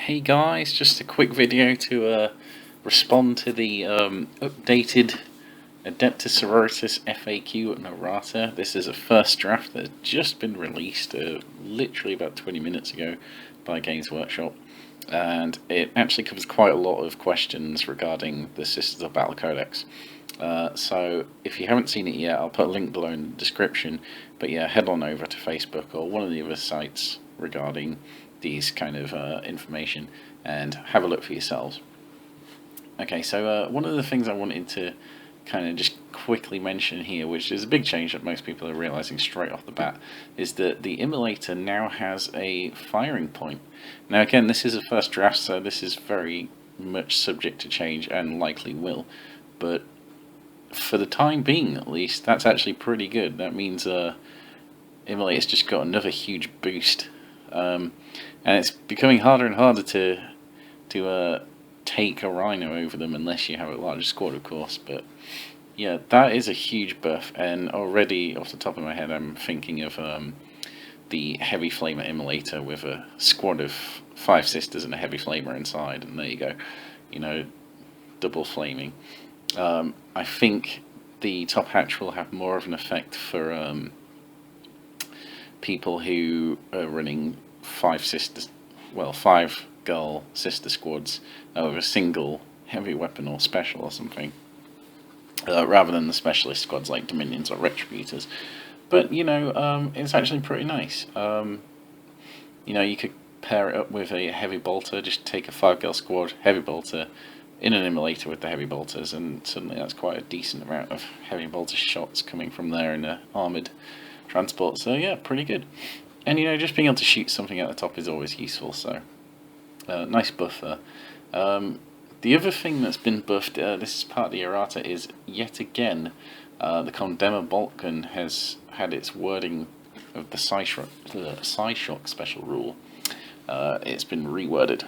Hey guys, just a quick video to respond to the updated Adeptus Sororitas FAQ and errata. This is a first draft that has just been released literally about 20 minutes ago by Games Workshop, and it actually covers quite a lot of questions regarding the Sisters of Battle Codex. So if you haven't seen it yet, I'll put a link below in the description, but yeah, head on over to Facebook or one of the other sites regarding these kind of information and have a look for yourselves. Okay, so one of the things I wanted to kind of just quickly mention here, which is a big change that most people are realizing straight off the bat, is that the Immolator now has a firing point. Now again, this is a first draft, so this is very much subject to change and likely will, but for the time being at least, that's actually pretty good. That means Immolator's just got another huge boost. And it's becoming harder and harder to take a Rhino over them unless you have a larger squad, of course. But yeah, that is a huge buff, and already off the top of my head I'm thinking of the Heavy Flamer Immolator with a squad of 5 sisters and a Heavy Flamer inside, and there you go, you know, double flaming. I think the top hatch will have more of an effect for people who are running 5 girl sister squads with a single heavy weapon or special or something, rather than the specialist squads like Dominions or Retributors. But you know, it's actually pretty nice. You know, you could pair it up with a heavy bolter, just take a 5 girl squad, heavy bolter, in an Immolator with the heavy bolters, and suddenly that's quite a decent amount of heavy bolter shots coming from there in an armoured transport. So yeah, pretty good. And you know, just being able to shoot something at the top is always useful, so nice buff there. The other thing that's been buffed, this is part of the errata, is yet again the Condemner Balkan has had its wording of the Psyshock special rule. It's been reworded.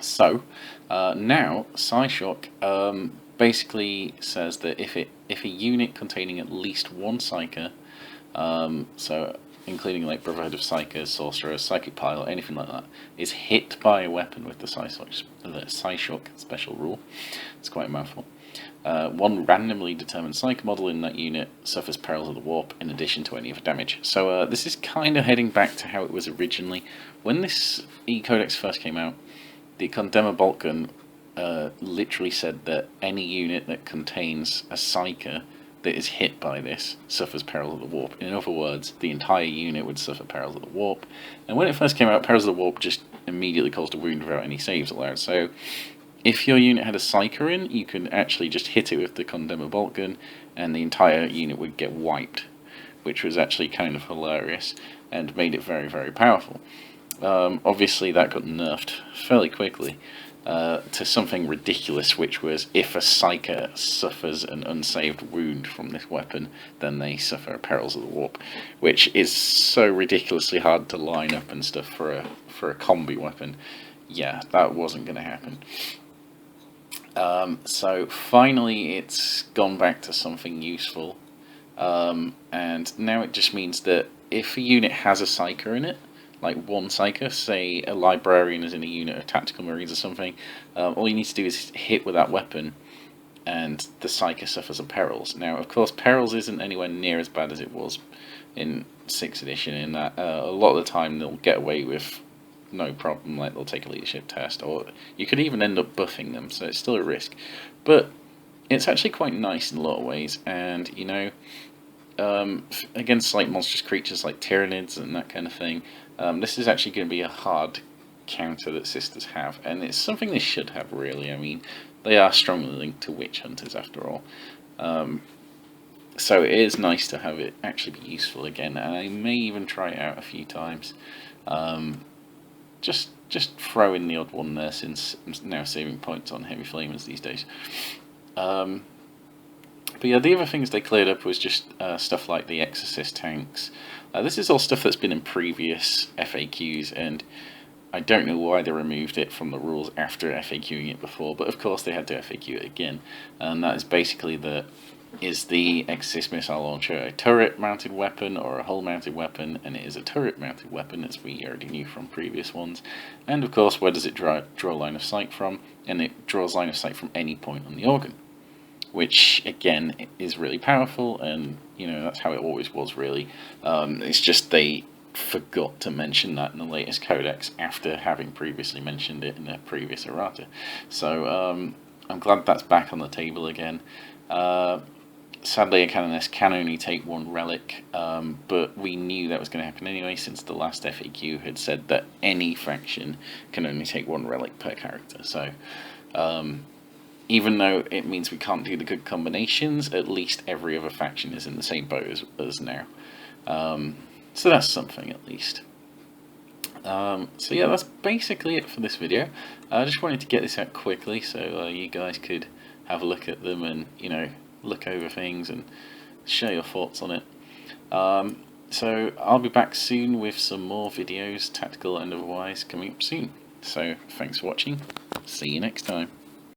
So now Psyshock basically says that if a unit containing at least one Psyker, so including like Brotherhood of Psykers, Sorcerers, Psychic Pilot, anything like that, is hit by a weapon with the Psyshock special rule, it's quite a mouthful, one randomly determined Psyker model in that unit suffers Perils of the Warp in addition to any other damage. So this is kind of heading back to how it was originally. When this E-Codex first came out, the Condemner Balkan literally said that any unit that contains a Psyker that is hit by this suffers Perils of the Warp. In other words, the entire unit would suffer Perils of the Warp. And when it first came out, Perils of the Warp just immediately caused a wound without any saves allowed. So if your unit had a Psyker in, you could actually just hit it with the Condemner Balkan and the entire unit would get wiped, which was actually kind of hilarious and made it very, very powerful. Obviously that got nerfed fairly quickly to something ridiculous, which was if a Psyker suffers an unsaved wound from this weapon, then they suffer Perils of the Warp, which is so ridiculously hard to line up and stuff for a combi weapon. Yeah, that wasn't going to happen. So finally it's gone back to something useful, and now it just means that if a unit has a Psyker in it, like one Psyker, say a Librarian is in a unit of Tactical Marines or something, all you need to do is hit with that weapon and the Psyker suffers a Perils. Now of course Perils isn't anywhere near as bad as it was in 6th edition, in that a lot of the time they'll get away with no problem, like they'll take a leadership test, or you could even end up buffing them, so it's still a risk. But it's actually quite nice in a lot of ways, and you know, against like monstrous creatures like Tyranids and that kind of thing, this is actually going to be a hard counter that Sisters have, and it's something they should have, really. I mean, they are strongly linked to Witch Hunters after all. So it is nice to have it actually be useful again, and I may even try it out a few times. Just throw in the odd one there, since I'm now saving points on Heavy Flamers these days. But yeah, the other things they cleared up was just stuff like the Exorcist tanks. This is all stuff that's been in previous FAQs, and I don't know why they removed it from the rules after FAQing it before, but of course they had to FAQ it again. And that is basically that is the Exorcist missile launcher a turret-mounted weapon or a hull-mounted weapon? And it is a turret-mounted weapon, as we already knew from previous ones. And of course, where does it draw line of sight from? And it draws line of sight from any point on the organ, which again is really powerful, and that's how it always was really. It's just they forgot to mention that in the latest codex after having previously mentioned it in a previous errata. So I'm glad that's back on the table again. Sadly, a Canoness can only take one relic, but we knew that was going to happen anyway, since the last FAQ had said that any faction can only take one relic per character. So even though it means we can't do the good combinations, at least every other faction is in the same boat as us now. So that's something, at least. So yeah, that's basically it for this video. I just wanted to get this out quickly so you guys could have a look at them and, look over things and share your thoughts on it. So I'll be back soon with some more videos, tactical and otherwise, coming up soon. So thanks for watching. See you next time.